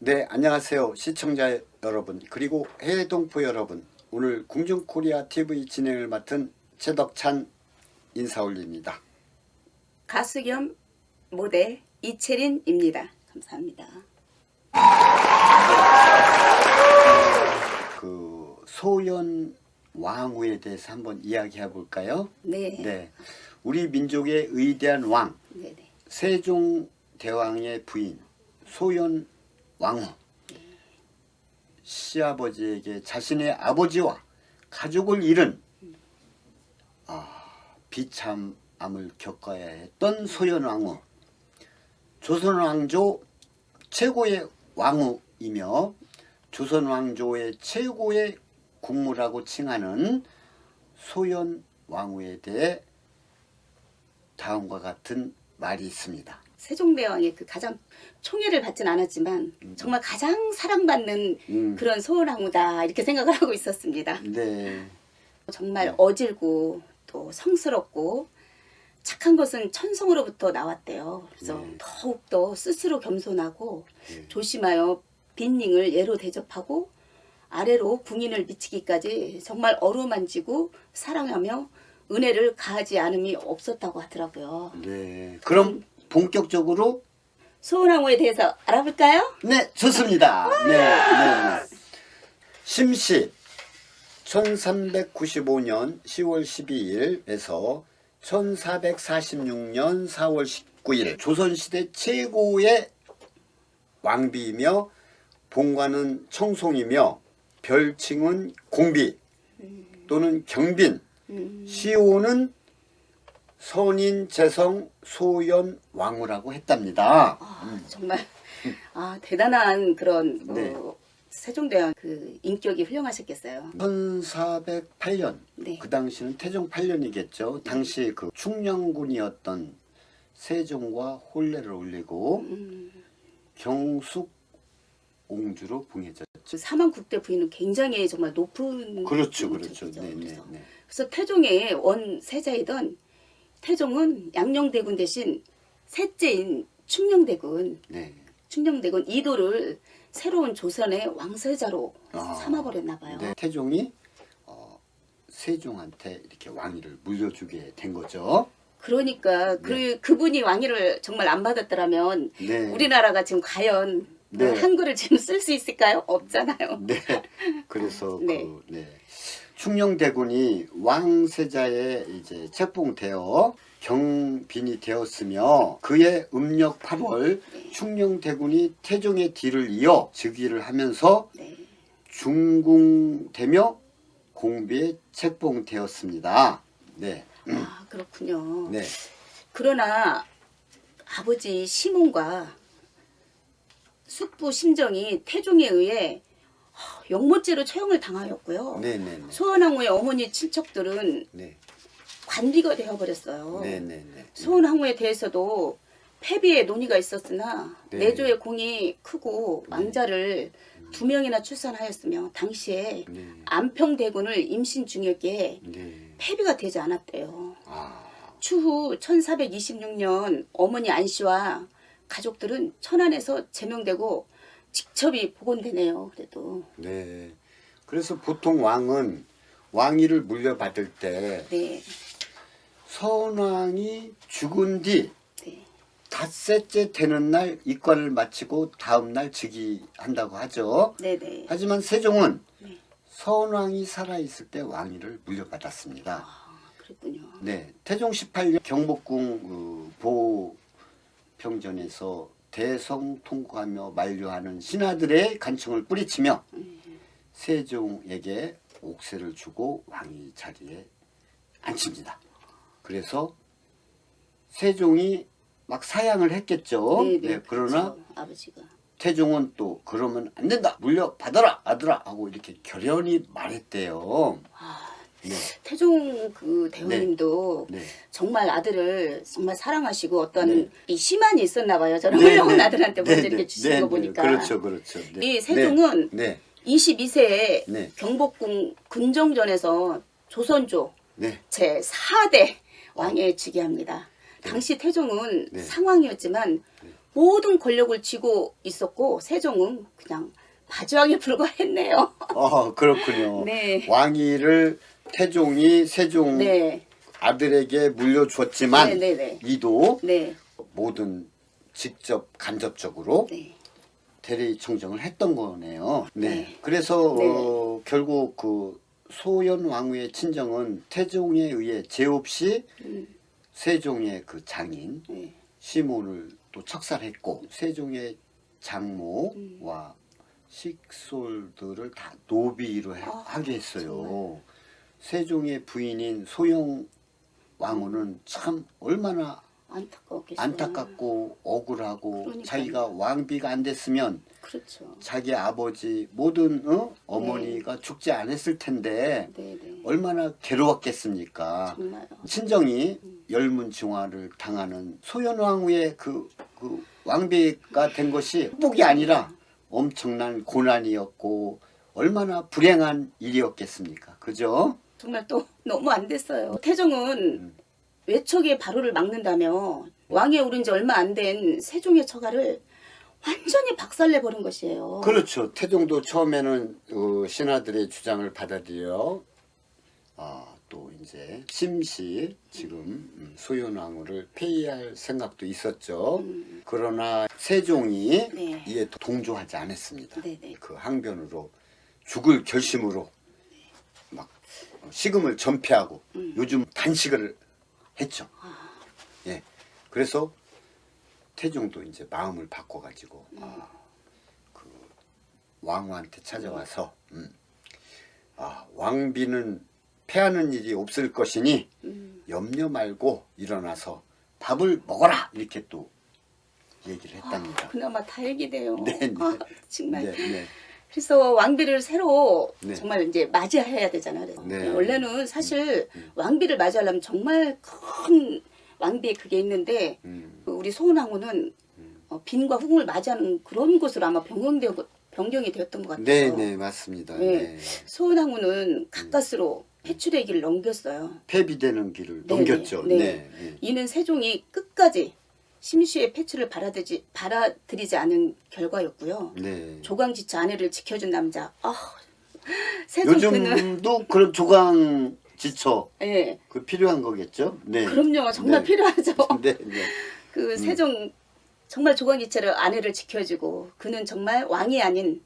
네, 안녕하세요. 시청자 여러분, 그리고 해외 동포 여러분. 오늘 궁중코리아 TV 진행을 맡은 최덕찬 인사 올립니다. 가수 겸 모델 이채린입니다. 감사합니다. 그 소연 왕후에 대해서 한번 이야기해 볼까요? 네. 네. 우리 민족의 위대한 왕, 네네. 세종대왕의 부인 소연 왕후. 시아버지에게 자신의 아버지와 가족을 잃은 비참함을 겪어야 했던 소연 왕후. 조선 왕조 최고의 왕후이며 조선 왕조의 최고의 국무라고 칭하는 소연 왕후에 대해 다음과 같은 말이 있습니다. 세종대왕의 그 가장 총애를 받진 않았지만 정말 가장 사랑받는 그런 소원왕후다 이렇게 생각을 하고 있었습니다. 네. 정말 어질고 또 성스럽고 착한 것은 천성으로부터 나왔대요. 그래서 네. 더욱더 스스로 겸손하고 네. 조심하여 빈닝을 예로 대접하고 아래로 궁인을 미치기까지 정말 어루만지고 사랑하며 은혜를 가하지 않음이 없었다고 하더라고요. 네. 그럼 본격적으로 소원왕후에 대해서 알아볼까요? 네, 좋습니다. 네. 심시 1395년 10월 12일에서 1446년 4월 19일 조선시대 최고의 왕비이며 본관은 청송이며 별칭은 공비 또는 경빈, 시호는 선인 재성 소연 왕후라고 했답니다. 정말 대단한 그런 네. 세종대왕 그 인격이 훌륭하셨겠어요. 1408년 네. 그 당시는 태종 8년이겠죠. 당시 그 충녕군이었던 세종과 혼례를 올리고 경숙 옹주로 봉해졌죠. 그 사망국대 부인은 굉장히 정말 높은 그렇죠. 분이죠. 네. 그래서 태종의 원세자이던 태종은 양녕대군 대신 셋째인 충녕대군 네. 이도를 새로운 조선의 왕세자로 삼아버렸나 봐요. 네. 태종이 세종한테 이렇게 왕위를 물려주게 된 거죠. 그러니까 그분이 왕위를 정말 안 받았더라면 네. 우리나라가 지금 과연 네. 한글을 지금 쓸 수 있을까요? 없잖아요. 네. 그래서 네. 충녕대군이 왕세자에 이제 책봉되어 경빈이 되었으며 그의 음력 8월 충녕대군이 태종의 뒤를 이어 즉위를 하면서 네. 중궁되며 공비에 책봉되었습니다. 네. 그렇군요. 네. 그러나 아버지 시몬과 숙부 심정이 태종에 의해 영모죄로 처형을 당하였고요. 네네네. 소원왕후의 어머니 친척들은 네. 관비가 되어버렸어요. 네네네. 소원왕후에 대해서도 폐비의 논의가 있었으나 네. 내조의 공이 크고 왕자를 2명이나 출산하였으며 당시에 네. 안평대군을 임신 중이었기에 네. 폐비가 되지 않았대요. 아. 추후 1426년 어머니 안씨와 가족들은 천안에서 제명되고 직첩이 복원되네요. 그래도 네. 그래서 보통 왕은 왕위를 물려받을 때 네, 선왕이 죽은 뒤 네. 닷새째 되는 날 입관을 마치고 다음 날 즉위한다고 하죠. 네네. 하지만 세종은 네. 선왕이 살아있을 때 왕위를 물려받았습니다. 그랬군요. 네, 태종 18년 경복궁 보평전에서 대성 통과하며 만류하는 신하들의 간청을 뿌리치며 세종에게 옥새를 주고 왕위 자리에 앉힙니다. 그래서 세종이 막 사양을 했겠죠. 네, 그러나 그렇죠. 아버지가 태종은 또 그러면 안 된다, 물려받아라 아들아 하고 이렇게 결연히 말했대요. 네. 태종 그 대원님도 네. 정말 아들을 정말 사랑하시고 어떤 네. 이 희망이 있었나 봐요. 저는 네, 훌륭한 네. 아들한테 먼저 네, 이렇게 네. 주신 네, 거 네. 보니까 그렇죠. 네. 이 세종은 네. 22세에 네. 경복궁 근정전에서 조선조 네. 제4대 왕에 즉위합니다. 당시 태종은 네. 상왕이었지만 모든 권력을 쥐고 있었고 세종은 그냥 마주왕에 불과했네요. 그렇군요. 네. 왕위를 태종이 세종 네. 아들에게 물려주었지만 네. 이도 네. 모든 직접 간접적으로 네. 대리 청정을 했던 거네요. 네. 네. 그래서 네. 결국 그 소현 왕후의 친정은 태종에 의해 죄 없이 세종의 그 장인 네. 시몬을 또 척살했고 세종의 장모와 식솔들을 다 노비로 하게 했어요. 세종의 부인인 소영 왕후는 참 얼마나 안타까웠겠어요. 안타깝고 억울하고 그러니까요. 자기가 왕비가 안 됐으면 그렇죠. 자기 아버지 모든 어머니가 죽지 않았을 텐데 네. 얼마나 괴로웠겠습니까? 정말요. 친정이 열문증화를 당하는 소현왕후의 그 왕비가 된 것이 복이 아니라 엄청난 고난이었고 얼마나 불행한 일이었겠습니까? 그죠? 정말 또 너무 안 됐어요. 태종은 외척의 발효를 막는다며 왕에 오른 지 얼마 안 된 세종의 처가를 완전히 박살내버린 것이에요. 그렇죠. 태종도 처음에는 신하들의 주장을 받아들여 또 이제 심시 지금 소현왕후를 폐위할 생각도 있었죠. 그러나 세종이 네. 이에 동조하지 않았습니다. 네네. 그 항변으로 죽을 결심으로 막 식음을 전폐하고 요즘 단식을 했죠. 예. 그래서 태종도 이제 마음을 바꿔가지고 그 왕후한테 찾아와서 왕비는 패하는 일이 없을 것이니 염려 말고 일어나서 밥을 먹어라 이렇게 또 얘기를 했답니다. 그나마 다행이네요. 네. 정말. 네. 그래서 왕비를 새로 네. 정말 이제 맞이해야 되잖아요. 그래서 네. 원래는 사실 왕비를 맞이하려면 정말 큰 왕비의 그게 있는데 우리 소은왕후는 빈과 흥을 맞이하는 그런 곳으로 아마 변경이 되었던 것 같아요. 네, 맞습니다. 네. 네. 소은왕후는 가까스로 패출의 길을 넘겼어요. 폐비되는 길을 네, 넘겼죠. 네. 네. 이는 세종이 끝까지 심시의 패출을 받아들이지 않은 결과였고요. 네. 조강지처 아내를 지켜준 남자. 세종 그는 요즘도 그런 조강 지처 네. 그 필요한 거겠죠? 네. 그럼요. 정말 네. 필요하죠. 네. 그 세종 정말 조강지처를 아내를 지켜주고 그는 정말 왕이 아닌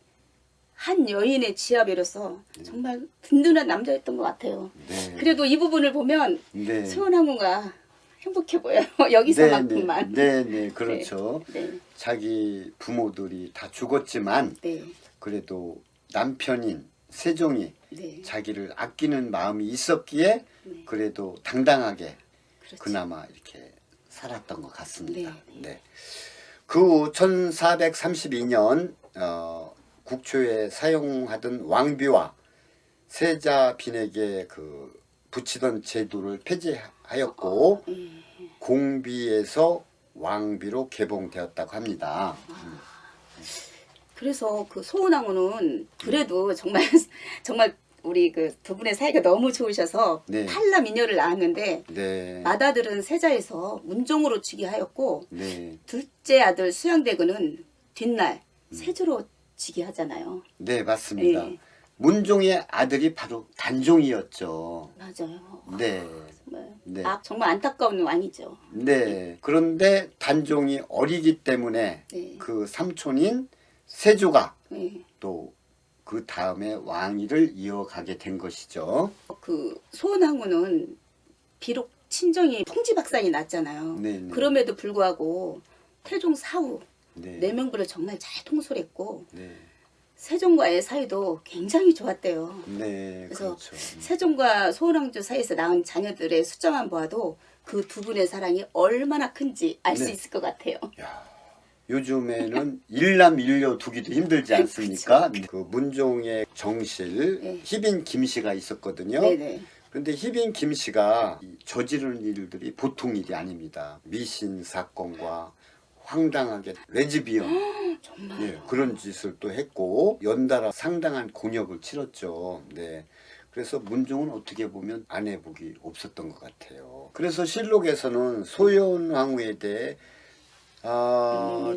한 여인의 지아배로서 정말 든든한 남자였던 것 같아요. 네. 그래도 이 부분을 보면 네. 소은왕후가 행복해 보여요. 여기서만큼만. 네, 그렇죠. 네. 자기 부모들이 다 죽었지만 네. 그래도 남편인 세종이 네. 자기를 아끼는 마음이 있었기에 그래도 당당하게 그렇죠. 그나마 이렇게 살았던 것 같습니다. 네. 네. 그 후 1432년 국초에 사용하던 왕비와 세자빈에게 그 붙이던 제도를 폐지하였고 공비에서 왕비로 개봉되었다고 합니다. 그래서 그 소은왕후는 그래도 정말 우리 그 두 분의 사이가 너무 좋으셔서 네. 팔라 미녀를 낳았는데 네. 맏아들은 세자에서 문종으로 즉위하였고 네. 둘째 아들 수양대군은 뒷날 세조로 즉위하잖아요. 네, 맞습니다. 네. 문종의 아들이 바로 단종이었죠. 맞아요. 네. 정말, 네. 정말 안타까운 왕이죠. 네. 그런데 단종이 어리기 때문에 네. 그 삼촌인 세조가 네. 또 그 다음에 왕위를 이어가게 된 것이죠. 그 소은왕후는 비록 친정이 통지박산이 났잖아요. 네. 그럼에도 불구하고 태종 사후 네. 내명부를 정말 잘 통솔했고 네. 세종과의 사이도 굉장히 좋았대요. 네. 그래서 그렇죠. 세종과 소은왕후 사이에서 낳은 자녀들의 숫자만 보아도 그 두 분의 사랑이 얼마나 큰지 알 수 네. 있을 것 같아요. 야, 요즘에는 일남 일녀 두기도 힘들지 않습니까? 그 문종의 정실 네. 희빈 김씨가 있었거든요. 네네. 그런데 희빈 김씨가 저지르는 일들이 보통 일이 아닙니다. 미신 사건과 황당하게 레즈비언 정말. 예, 그런 짓을 또 했고 연달아 상당한 곤욕을 치렀죠. 네. 그래서 문종은 어떻게 보면 아내복이 없었던 것 같아요. 그래서 실록에서는 소현왕후에 대해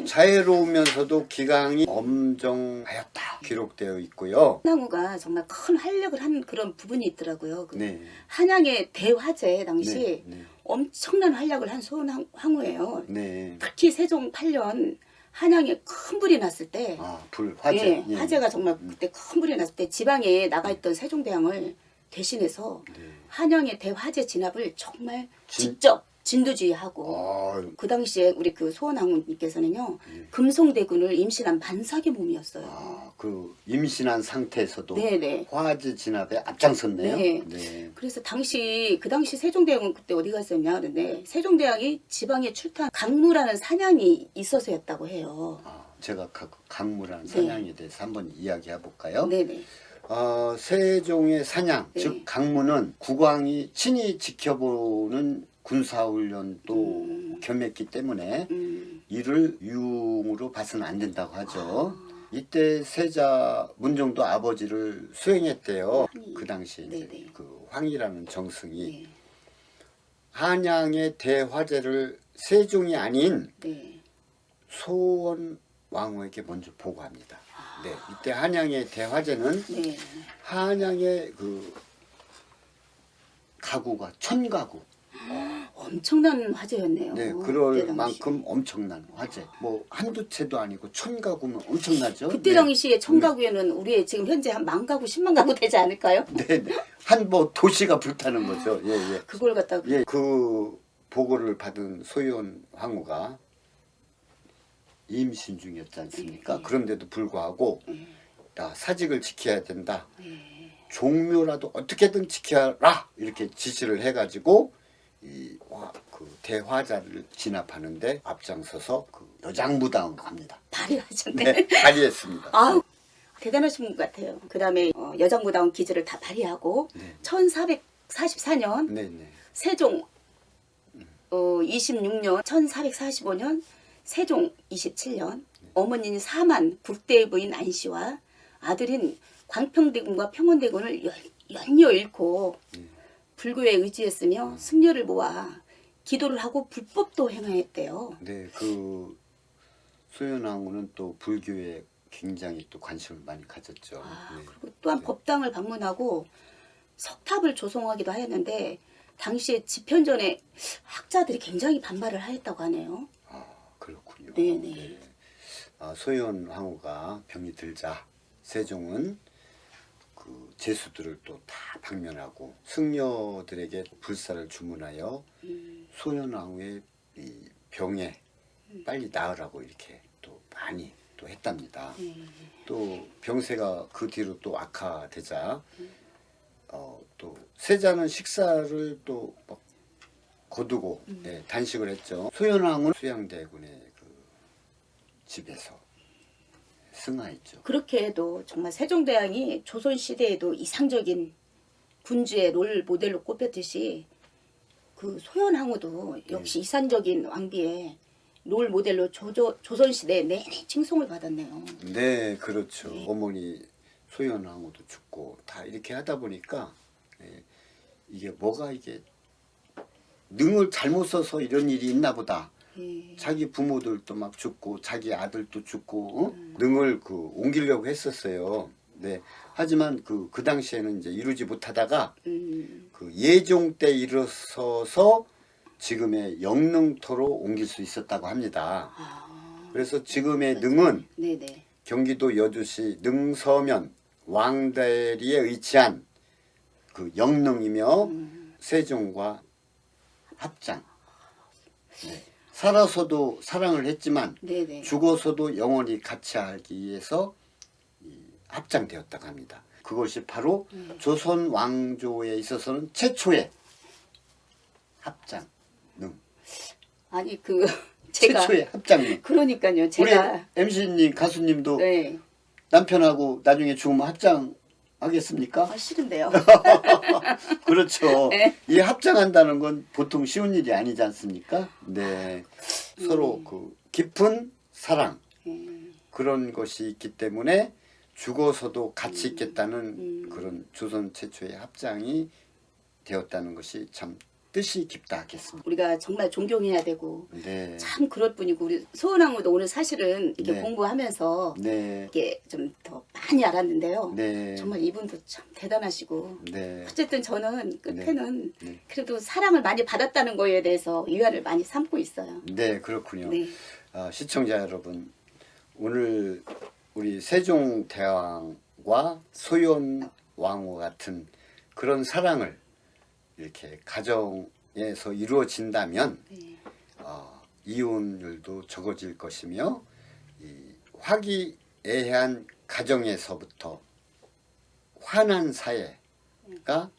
자애로우면서도 기강이 엄정하였다 기록되어 있고요. 소나무가 정말 큰 활약을 한 그런 부분이 있더라고요. 그 네. 한양의 대화재 당시 네. 엄청난 활약을 한 소원황후예요. 네. 특히 세종 8년 한양에 큰 불이 났을 때 화재. 예, 화재가 정말 그때 큰 불이 났을 때 지방에 나가 있던 세종대왕을 대신해서 한양의 대화재 진압을 정말 직접 진두지휘하고 그 당시에 우리 그 소원왕후님께서는요 금송대군을 임신한 만삭의 몸이었어요. 그 임신한 상태에서도 네네. 화재 진압에 앞장섰네요. 네. 네. 그래서 그 당시 세종대왕은 그때 어디 갔었냐 그런데 세종대왕이 지방에 출타한 강무라는 사냥이 있어서였다고 해요. 제가 강무라는 사냥에 대해서 한번 이야기해 볼까요? 네네. 세종의 사냥, 네. 즉 강무는 국왕이 친히 지켜보는 군사훈련도 겸했기 때문에 이를 유흥으로 봐서는 안 된다고 하죠. 이때 세자 문종도 아버지를 수행했대요. 그 당시 이제 그 황이라는 정승이 한양의 대화재를 세종이 아닌 소원 왕후에게 먼저 보고합니다. 네, 이때 한양의 대화재는 한양의 그 가구가 1000가구. 엄청난 화재였네요. 네, 그때 그럴 당시. 만큼 엄청난 화재. 뭐 한두 채도 아니고 1000가구면 엄청나죠. 그때 당시에 1000가구에는 우리 지금 현재 한 10,000가구, 100,000가구 되지 않을까요? 네, 한 뭐 도시가 불타는 거죠. 예, 예. 그걸 갖다가 예, 그 보고를 받은 소연 황후가 임신 중이었지 않습니까? 그런데도 불구하고 야, 사직을 지켜야 된다. 종묘라도 어떻게든 지켜라 이렇게 지시를 해가지고 그 대화자를 진압하는데 앞장서서 그 여장부당을 합니다. 발휘하셨네. 네, 발휘했습니다. 아우 대단하신 분 같아요. 그 다음에 여장부다운 기지를 다 발휘하고 1444년 네, 네. 세종 26년 1445년 세종 27년 어머니인 사만 국대의 부인 안씨와 아들인 광평대군과 평원대군을 연이어 잃고 불교에 의지했으며 승려를 모아 기도를 하고 불법도 행하였대요. 네, 그 소연왕후는 또 불교에 굉장히 또 관심을 많이 가졌죠. 네. 그리고 또한 법당을 방문하고 석탑을 조성하기도 하였는데 당시에 집현전에 학자들이 굉장히 반발을 하였다고 하네요. 그렇군요. 네네. 네. 소연왕후가 병이 들자 세종은 그 제수들을 또 다 방면하고 승려들에게 불사를 주문하여 소연왕후의 이 병에 빨리 나으라고 이렇게 또 많이 또 했답니다. 또 병세가 그 뒤로 또 악화되자 또 세자는 식사를 또 막 거두고 단식을 했죠. 소연왕후는 수양대군의 그 집에서 승하했죠. 그렇게 해도 정말 세종대왕이 조선시대에도 이상적인 군주의 롤 모델로 꼽혔듯이 그 소연왕후도 역시 이상적인 왕비의 롤 모델로 조선시대에 내내 칭송을 받았네요. 네, 그렇죠. 어머니 소연왕후도 죽고 다 이렇게 하다 보니까 이게 뭐가 이게 능을 잘못 써서 이런 일이 있나 보다. 자기 부모들도 막 죽고 자기 아들도 죽고 능을 그 옮기려고 했었어요. 네. 하지만 그 당시에는 이제 이루지 못하다가 그 예종 때 일어서서 지금의 영릉토로 옮길 수 있었다고 합니다. 그래서 지금의 능은 네네. 경기도 여주시 능서면 왕대리에 위치한 그 영릉이며 세종과 합장. 네. 살아서도 사랑을 했지만 네네. 죽어서도 영원히 같이 하기 위해서 합장되었다고 합니다. 그것이 바로 조선 왕조에 있어서는 최초의 합장 능. 아니 그 제가 최초의 합장 능. 그러니까요. 우리 제가 MC님 가수님도 네. 남편하고 나중에 죽으면 합장 하겠습니까? 싫은데요. 그렇죠. 네. 이 합장한다는 건 보통 쉬운 일이 아니지 않습니까? 네. 서로 그 깊은 사랑 그런 것이 있기 때문에 죽어서도 같이 있겠다는 그런 조선 최초의 합장이 되었다는 것이 참 뜻이 깊다 하겠습니다. 우리가 정말 존경해야 되고 네. 참 그럴 뿐이고 우리 소원왕후도 오늘 사실은 이렇게 네. 공부하면서 네. 이게 좀 더 많이 알았는데요. 네. 정말 이분도 참 대단하시고 네. 어쨌든 저는 끝에는 네. 그래도 사랑을 많이 받았다는 거에 대해서 위안을 많이 삼고 있어요. 네, 그렇군요. 네. 시청자 여러분, 오늘 우리 세종대왕과 소현왕후 같은 그런 사랑을 이렇게 가정에서 이루어진다면 네. 이혼율도 적어질 것이며 이 화기애애한 가정에서부터 환한 사회가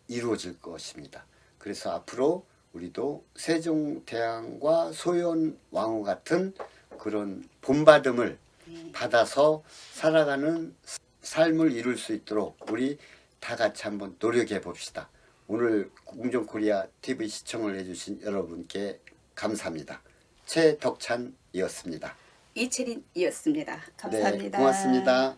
이루어질 것입니다. 그래서 앞으로 우리도 세종대왕과 소현왕후 같은 그런 본받음을 받아서 살아가는 삶을 이룰 수 있도록 우리 다 같이 한번 노력해 봅시다. 오늘 공정코리아 TV 시청을 해주신 여러분께 감사합니다. 최덕찬이었습니다. 이채린이었습니다. 감사합니다. 네, 고맙습니다.